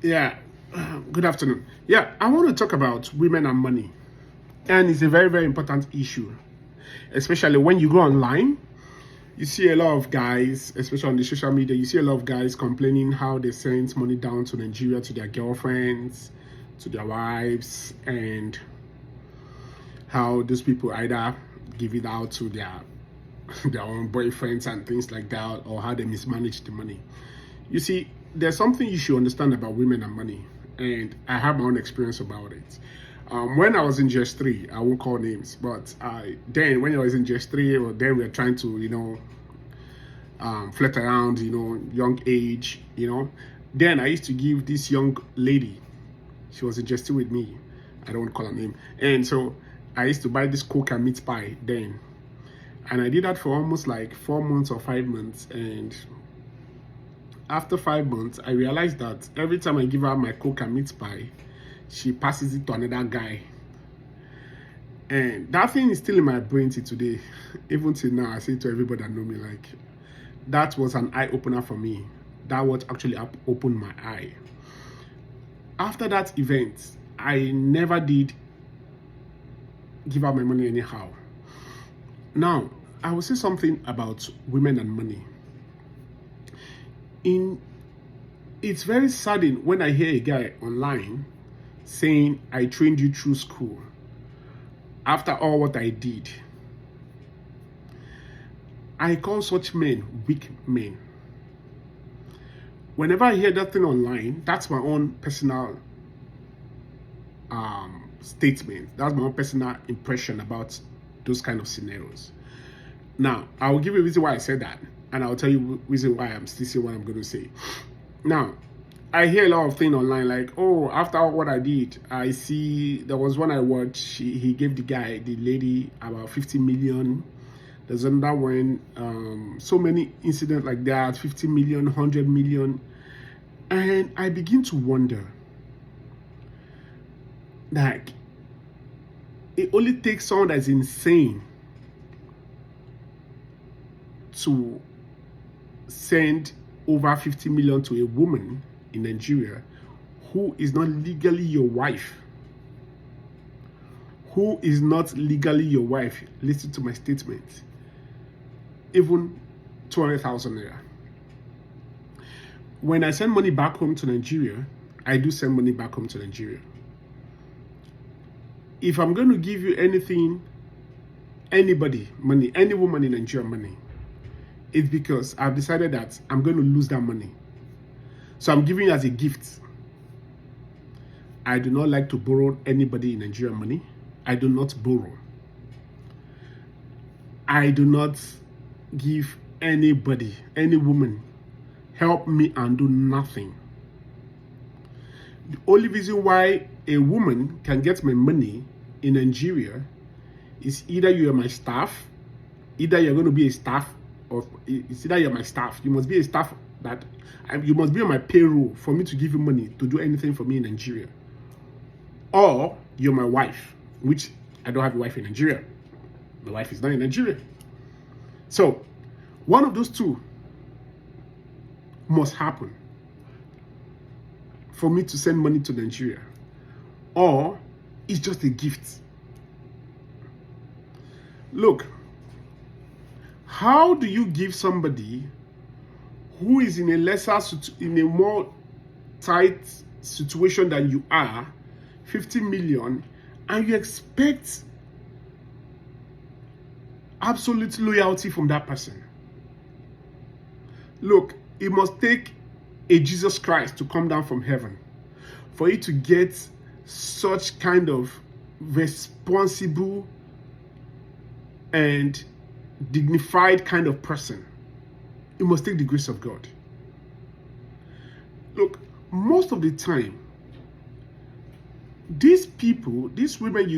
Yeah, good afternoon. Yeah, I want to talk about women and money. And it's a very, very important issue, especially when you go online. You see a lot of guys, especially on the social media, you see a lot of guys complaining how they send money down to Nigeria to their girlfriends, to their wives, and how those people either give it out to their own boyfriends and things like that, or how they mismanage the money. You see, there's something you should understand about women and money, and I have my own experience about it. When I was in GS3, I won't call names, but then when I was in GS3, or then we were trying to, flirt around, young age, then I used to give this young lady, she was in GS3 with me, I don't want to call her name, and so I used to buy this Coke and meat pie then, and I did that for almost like 4 months or 5 months, and after 5 months, I realized that every time I give her my Coke and meat pie, she passes it to another guy. And that thing is still in my brain till today. Even till now, I say to everybody that know me, like, that was an eye-opener for me. That what actually opened my eye. After that event, I never did give out my money anyhow. Now, I will say something about women and money. It's very saddening when I hear a guy online saying, I trained you through school after all what I did. I call such men weak men. Whenever I hear that thing online, that's my own personal statement. That's my own personal impression about those kind of scenarios. Now, I will give you a reason why I said that, and I'll tell you reason why I'm still saying what I'm going to say. Now, I hear a lot of things online like, oh, after what I did, I see there was one I watched, he gave the lady about 50 million. There's another one, so many incidents like that, 50 million, 100 million. And I begin to wonder, like, it only takes someone that's insane to send over 50 million to a woman in Nigeria who is not legally your wife. Who is not legally your wife? Listen to my statement. Even 200,000 naira. When I send money back home to Nigeria, I do send money back home to Nigeria. If I'm going to give you anything, anybody money, any woman in Nigeria money, it's because I've decided that I'm going to lose that money. So I'm giving it as a gift. I do not like to borrow anybody in Nigeria money. I do not borrow. I do not give anybody, any woman, help me and do nothing. The only reason why a woman can get my money in Nigeria is either you are my staff, either you're going to be a staff, or it's either you're my staff. You must be a staff that you must be on my payroll for me to give you money to do anything for me in Nigeria. Or you're my wife, which I don't have a wife in Nigeria. My wife is not in Nigeria. So one of those two must happen for me to send money to Nigeria, or it's just a gift. Look, how do you give somebody who is in a more tight situation than you are 50 million, and you expect absolute loyalty from that person? Look, it must take a Jesus Christ to come down from heaven for you to get such kind of responsible and dignified kind of person. It must take the grace of God. Look, most of the time, these people, these women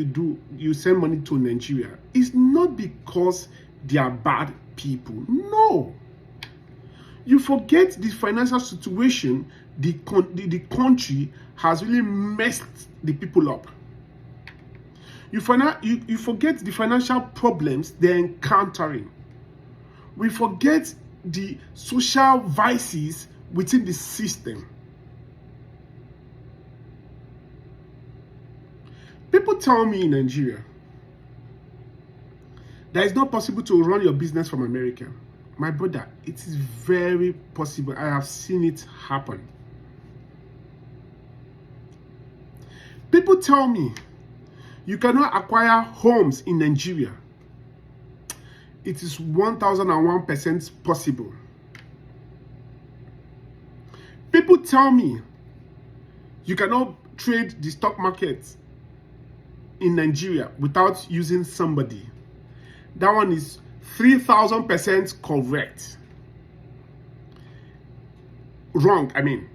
you send money to Nigeria, is not because they are bad people. No. You forget the financial situation the country has really messed the people up. You forget the financial problems they're encountering. We forget the social vices within the system. People tell me in Nigeria that it's not possible to run your business from America. My brother, it is very possible. I have seen it happen. People tell me you cannot acquire homes in Nigeria. It is 1001% possible. People tell me you cannot trade the stock market in Nigeria without using somebody. That one is 3000% correct. Wrong, I mean.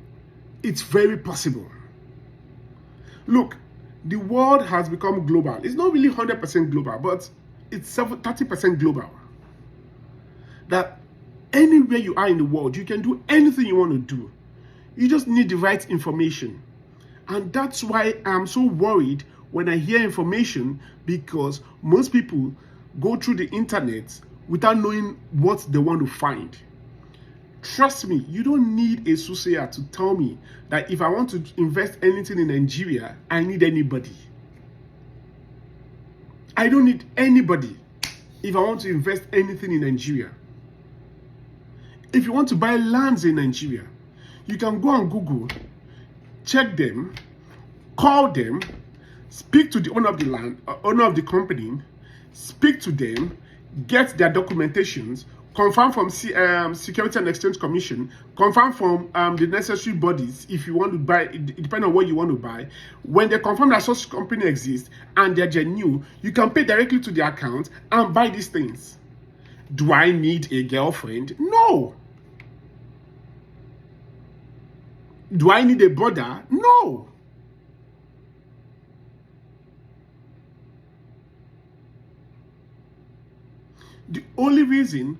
It's very possible. Look, the world has become global. It's not really 100% global, but it's 30% global. That anywhere you are in the world, you can do anything you want to do. You just need the right information. And that's why I'm so worried when I hear information, because most people go through the internet without knowing what they want to find. Trust me, you don't need a soothsayer to tell me that if I want to invest anything in Nigeria, I need anybody. I don't need anybody if I want to invest anything in Nigeria. If you want to buy lands in Nigeria, you can go on Google, check them, call them, speak to the owner of the land, owner of the company, speak to them, get their documentations, confirm from Security and Exchange Commission, confirm from the necessary bodies if you want to buy, depending on what you want to buy. When they confirm that such company exists and they're genuine, you can pay directly to the account and buy these things. Do I need a girlfriend? No. Do I need a brother? No. The only reason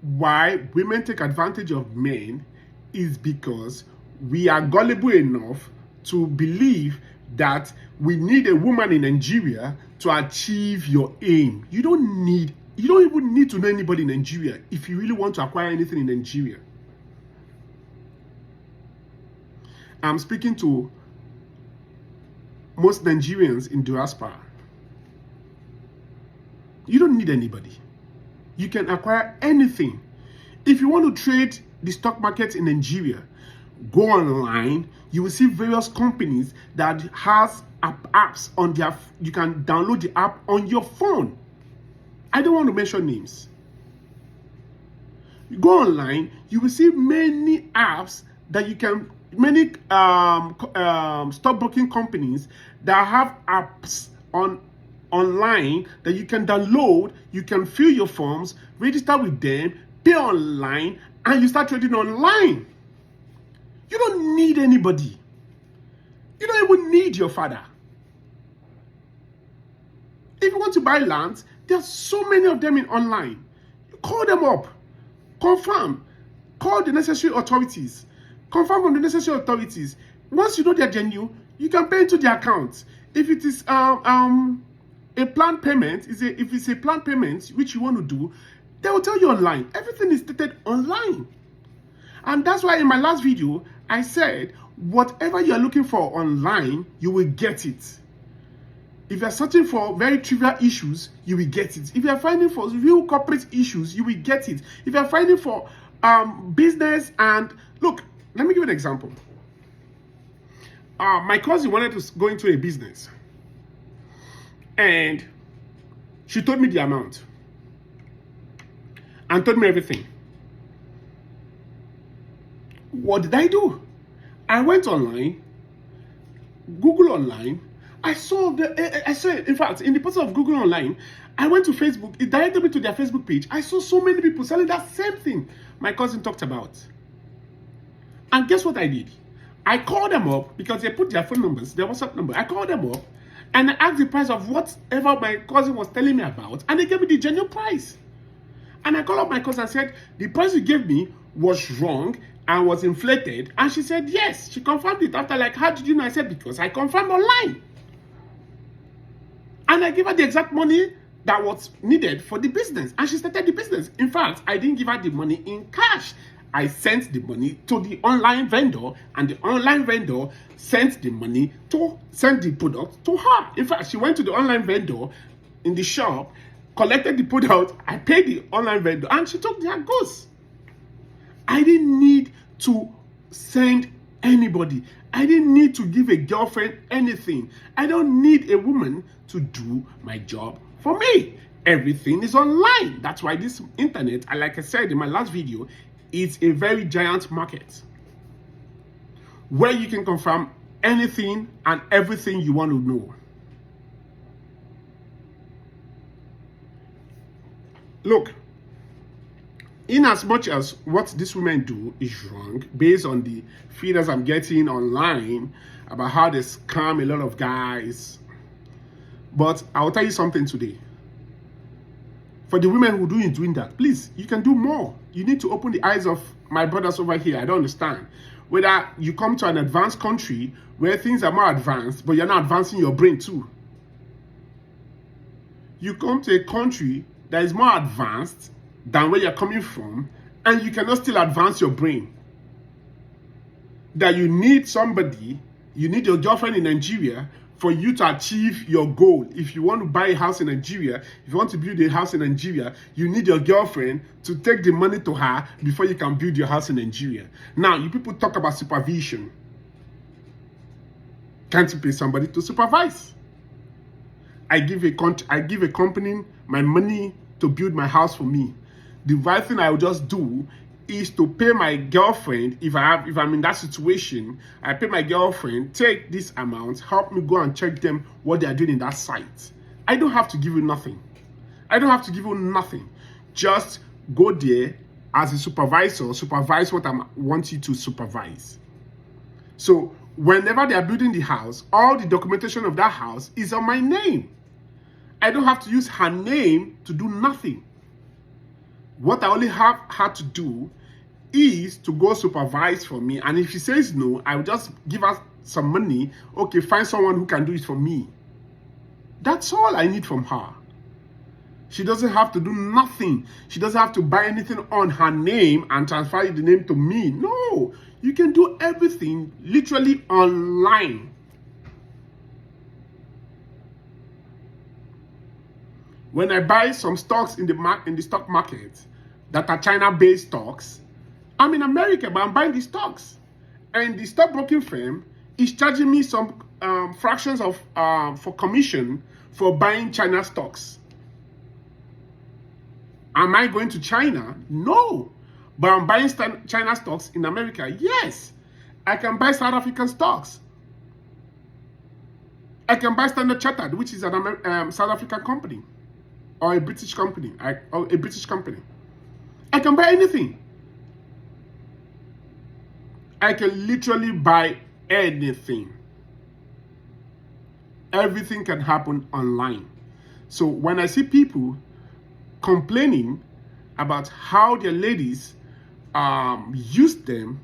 why women take advantage of men is because we are gullible enough to believe that we need a woman in Nigeria to achieve your aim. You don't even need to know anybody in Nigeria if you really want to acquire anything in Nigeria. I'm speaking to most Nigerians in diaspora. You don't need anybody. You can acquire anything. If you want to trade the stock market in Nigeria, go online. You will see various companies that has apps on their. You can download the app on your phone. I don't want to mention names. You go online, you will see many apps that you can. Many stockbroking companies that have apps online that you can download, you can fill your forms, register with them, pay online, and you start trading online. You don't need anybody. You don't even need your father. If you want to buy land, there are so many of them in online. You call them up, confirm, call the necessary authorities. Confirm from the necessary authorities. Once you know they're genuine, you can pay into the account. If it is a planned payment, if it's a planned payment which you want to do, they will tell you online. Everything is stated online. And that's why in my last video, I said, whatever you're looking for online, you will get it. If you're searching for very trivial issues, you will get it. If you're finding for real corporate issues, you will get it. If you're finding for business and look, let me give you an example. My cousin wanted to go into a business, and she told me the amount and told me everything. What did I do? I went online, Google online. I saw, in fact, in the process of Google online, I went to Facebook. It directed me to their Facebook page. I saw so many people selling that same thing my cousin talked about. And guess what I did? I called them up because they put their phone numbers, their WhatsApp number. I called them up and I asked the price of whatever my cousin was telling me about, and they gave me the genuine price. And I called up my cousin and said, the price you gave me was wrong and was inflated. And she said, yes. She confirmed it after, like, how did you know? I said, because I confirmed online. And I gave her the exact money that was needed for the business. And she started the business. In fact, I didn't give her the money in cash. I sent the money to the online vendor, and the online vendor sent the money to send the product to her. In fact, she went to the online vendor in the shop, collected the product, I paid the online vendor, and she took their goods. I didn't need to send anybody. I didn't need to give a girlfriend anything. I don't need a woman to do my job for me. Everything is online. That's why this internet, like I said in my last video, is a very giant market where you can confirm anything and everything you want to know. Look, in as much as what these women do is wrong, based on the feeders I'm getting online about how they scam a lot of guys, but I'll tell you something today. For the women who doing that, please, you can do more. You need to open the eyes of my brothers over here. I don't understand. Whether you come to an advanced country where things are more advanced, but you're not advancing your brain too. You come to a country that is more advanced than where you're coming from, and you cannot still advance your brain. That you need somebody, you need your girlfriend in Nigeria for you to achieve your goal. If you want to buy a house in Nigeria, if you want to build a house in Nigeria, you need your girlfriend to take the money to her before you can build your house in Nigeria. Now, you people talk about supervision. Can't you pay somebody to supervise? I give a company my money to build my house for me. The right thing I will just do is to pay my girlfriend. If I'm in that situation, I pay my girlfriend, take this amount, help me go and check them what they are doing in that site. I don't have to give you nothing. I don't have to give you nothing. Just go there as a supervisor, supervise what I want you to supervise. So whenever they are building the house, all the documentation of that house is on my name. I don't have to use her name to do nothing. What I only have her to do is to go supervise for me. And if she says no, I will just give her some money. Okay, find someone who can do it for me. That's all I need from her. She doesn't have to do nothing. She doesn't have to buy anything on her name and transfer the name to me. No, you can do everything literally online. When I buy some stocks in the stock market that are China-based stocks, I'm in America, but I'm buying the stocks. And the stockbroking firm is charging me some fractions of for commission for buying China stocks. Am I going to China? No. But I'm buying China stocks in America. Yes. I can buy South African stocks. I can buy Standard Chartered, which is an South African company. Or a British company. I can buy anything. I can literally buy anything. Everything can happen online. So when I see people complaining about how their ladies use them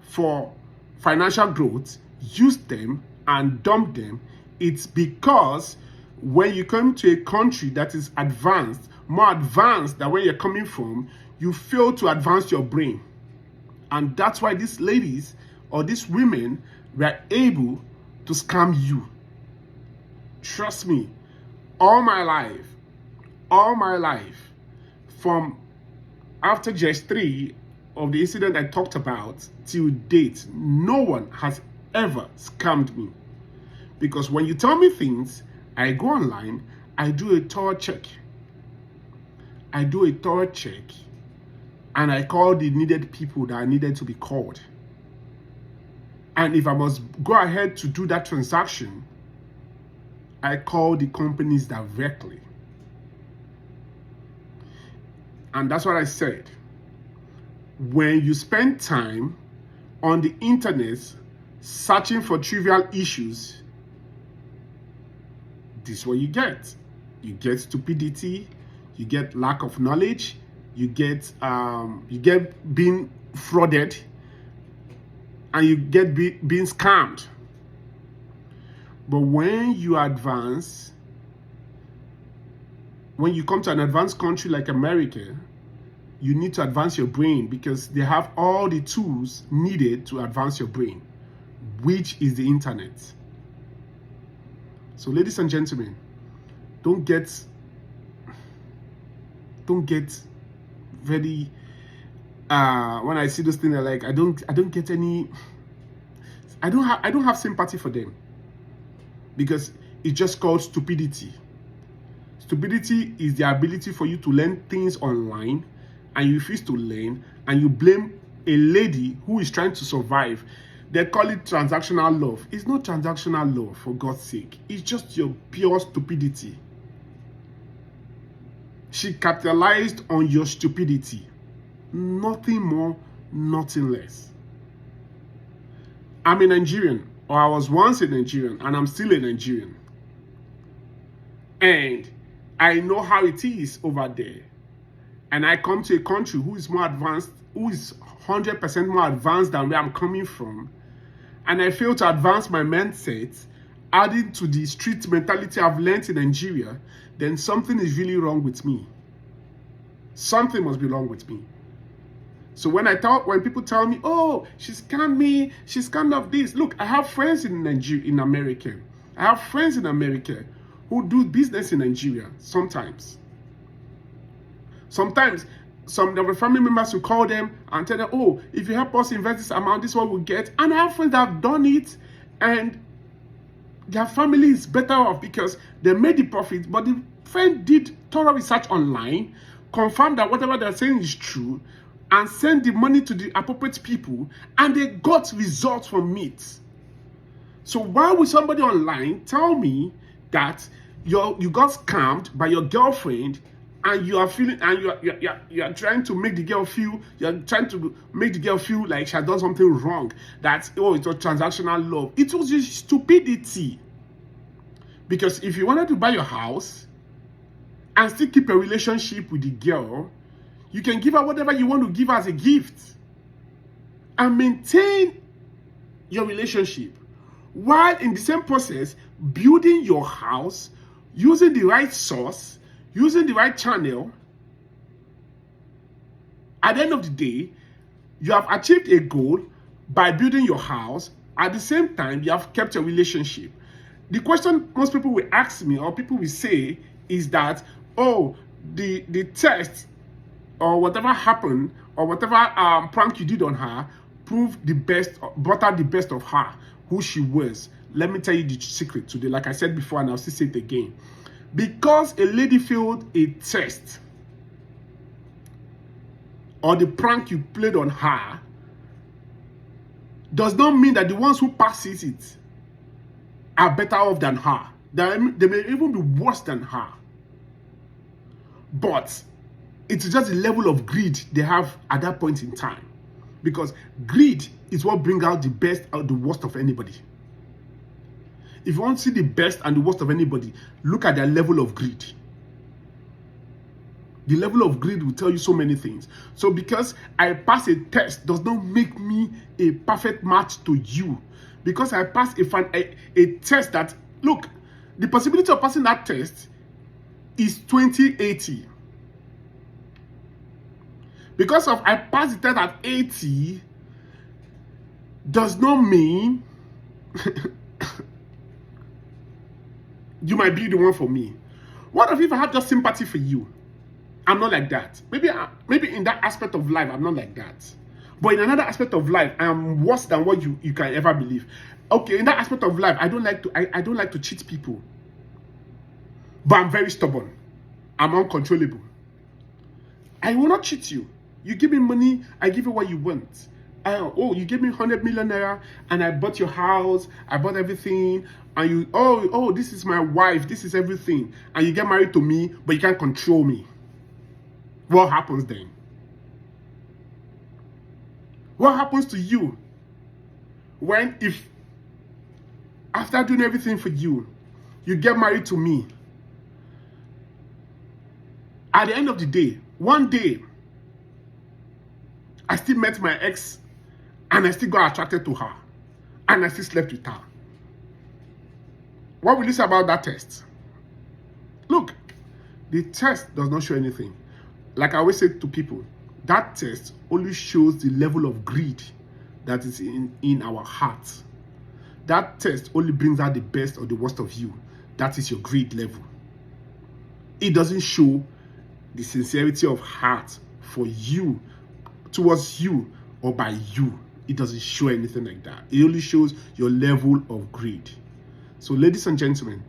for financial growth, use them and dump them, it's because when you come to a country that is advanced, more advanced than where you're coming from, you fail to advance your brain. And that's why these ladies or these women were able to scam you. Trust me, all my life, from after just 3 of the incident I talked about till date, no one has ever scammed me. Because when you tell me things, I go online, I do a thorough check. And I call the needed people that are needed to be called. And if I must go ahead to do that transaction, I call the companies directly. And that's what I said. When you spend time on the internet searching for trivial issues, this is what you get. You get stupidity, you get lack of knowledge, you get being frauded, and you get being scammed. But when you advance, when you come to an advanced country like America, you need to advance your brain because they have all the tools needed to advance your brain, which is the internet. So ladies and gentlemen, don't get very when I see those things, like I don't get any, I don't have sympathy for them, because it's just called stupidity. Stupidity is the ability for you to learn things online and you refuse to learn, and you blame a lady who is trying to survive. They call it transactional love. It's not transactional love, for God's sake. It's just your pure stupidity. She capitalized on your stupidity. Nothing more, nothing less. I'm a Nigerian, or I was once a Nigerian, and I'm still a Nigerian. And I know how it is over there. And I come to a country who is more advanced, who is 100% more advanced than where I'm coming from. And I fail to advance my mindset, adding to the street mentality I've learned in Nigeria, then something is really wrong with me. Something must be wrong with me. So when people tell me, oh, she scammed me, she scammed of this. Look, I have friends in Nigeria, in America. I have friends in America who do business in Nigeria sometimes. Sometimes some of the family members will call them and tell them, oh, if you help us invest this amount, this is what we'll get. And I have friends that have done it, and their family is better off because they made the profit, but the friend did thorough research online, confirmed that whatever they're saying is true, and sent the money to the appropriate people, and they got results from it. So why would somebody online tell me that you got scammed by your girlfriend, and you are feeling, and you are trying to make the girl feel, like she has done something wrong, that, oh, it was transactional love? It was just stupidity. Because if you wanted to buy your house and still keep a relationship with the girl, you can give her whatever you want to give her as a gift and maintain your relationship, while in the same process building your house, using the right source, using the right channel. At the end of the day, you have achieved a goal by building your house. At the same time, you have kept your relationship. The question most people will ask me, or people will say, is that, oh, the test or whatever happened, or whatever prank you did on her proved the best, brought out the best of her, who she was. Let me tell you the secret today. Like I said before, and I'll still say it again. Because a lady failed a test, or the prank you played on her, does not mean that the ones who passes it are better off than her. They may even be worse than her. But it's just the level of greed they have at that point in time. Because greed is what brings out the best or the worst of anybody. If you want to see the best and the worst of anybody, look at their level of greed. The level of greed will tell you so many things. So because I pass a test does not make me a perfect match to you. Because I passed a test that, look, the possibility of passing that test is 20/80. Because of I passed the test at 80 does not mean you might be the one for me. What if I have just sympathy for you? I'm not like that. Maybe in that aspect of life, I'm not like that. But in another aspect of life, I am worse than what you can ever believe. Okay, in that aspect of life, I don't like to cheat people. But I'm very stubborn. I'm uncontrollable. I will not cheat you. You give me money, I give you what you want. You gave me 100 million naira and I bought your house, I bought everything, and you, oh, this is my wife, this is everything, and you get married to me, but you can't control me. What happens then? What happens to you when, if after doing everything for you, you get married to me? At the end of the day, one day, I still met my ex and I still got attracted to her and I still slept with her. What will you say about that test? Look, the test does not show anything. Like I always say to people, That test only shows the level of greed that is in our hearts. That test only brings out the best or the worst of you. That is your greed level. It doesn't show the sincerity of heart for you, towards you, or by you. It doesn't show anything like that. It only shows your level of greed. So, ladies and gentlemen,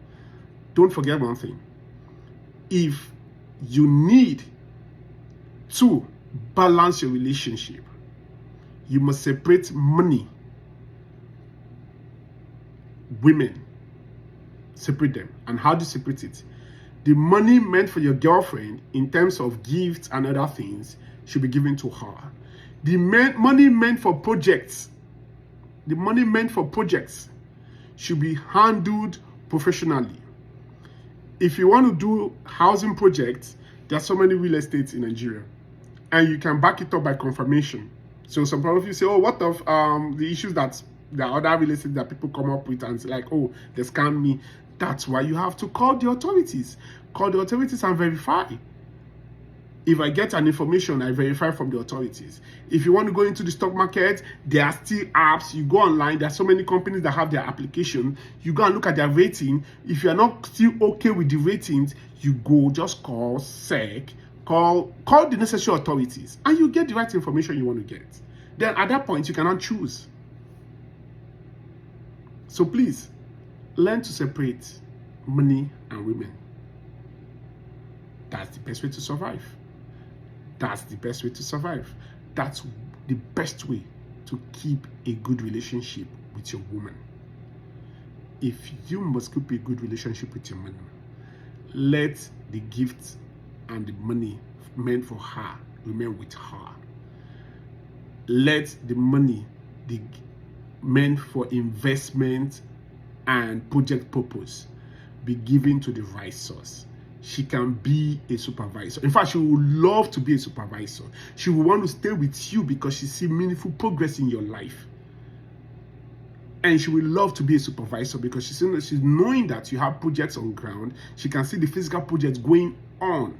don't forget one thing. If you need to balance your relationship, you must separate money, women, separate them. And how do you separate it? The money meant for your girlfriend in terms of gifts and other things should be given to her. The money meant for projects, should be handled professionally. If you want to do housing projects, there are so many real estates in Nigeria, and you can back it up by confirmation. So some of you say, oh, what of the issues that the other real estate that people come up with and say like, oh, they scam me. That's why you have to call the authorities. Call the authorities and verify. If I get an information, I verify from the authorities. If you want to go into the stock market, there are still apps. You go online. There are so many companies that have their application. You go and look at their rating. If you are not still okay with the ratings, you go just call SEC, call the necessary authorities, and you get the right information you want to get. Then at that point, you cannot choose. So please, learn to separate money and women. That's the best way to survive. That's the best way to survive. That's the best way to keep a good relationship with your woman. If you must keep a good relationship with your woman, let the gifts and the money meant for her remain with her. Let the money meant for investment and project purpose be given to the right source. She can be a supervisor. In fact, she would love to be a supervisor. She will want to stay with you because she sees meaningful progress in your life. And she will love to be a supervisor because she's knowing that you have projects on ground. She can see the physical projects going on.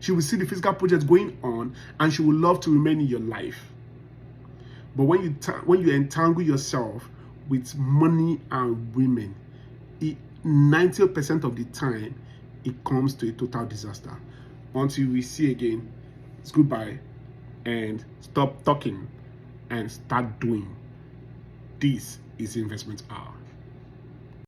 She will see the physical projects going on, and she will love to remain in your life. But when you entangle yourself with money and women, 90% of the time, it comes to a total disaster. Until we see again, it's goodbye, and stop talking and start doing. This is Investment Hour.